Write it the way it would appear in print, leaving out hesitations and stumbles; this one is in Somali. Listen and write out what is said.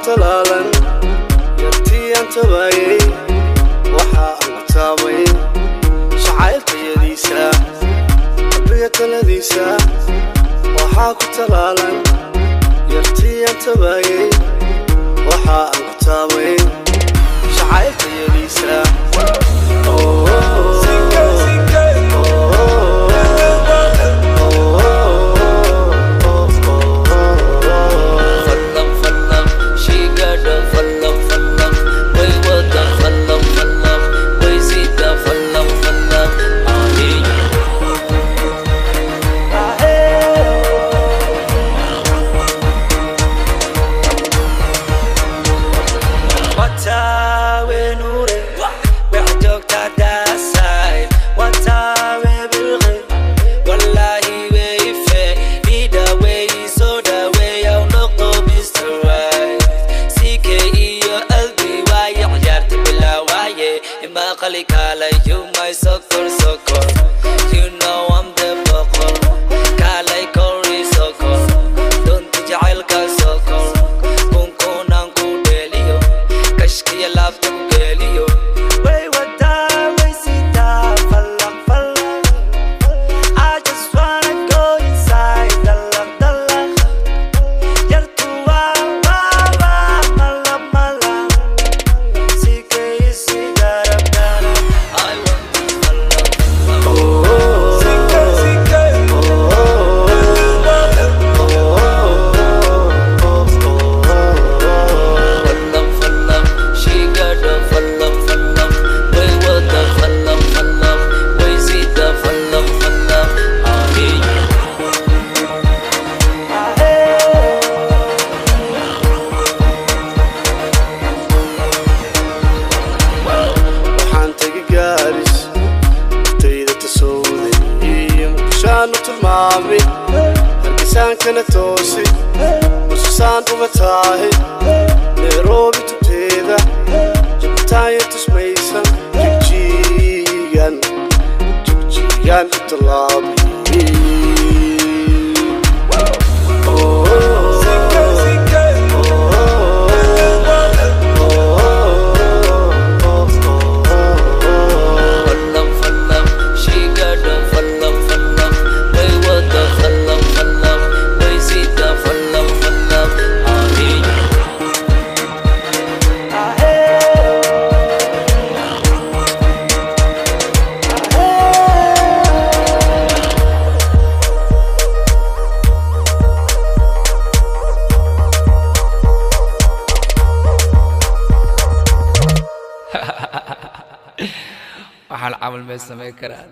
talaalan yartii aan tabayay waxa aan taabay shacaylkayadiisa qalbiga taladiisa waxa ku talaalan yartii aan tabayay waxa aan taabay shacaylkayadiisa You my soccer, you know I'm the buckle. Kalay Corey soccer, don't tijal ka soccer. Kung ang kudelio, kashkiya love to gelio. Way wada, way sita, falaq falaq. I just wanna go inside, dalak dalak. Yartu wa malak malak. Sike isi darab. Mami, hargeysan kana toosi mususaan uga tahay Nairobi tubteeda jabtaaya tusmaysan jigjigan talaabi waxaan camal ma sameyn karaa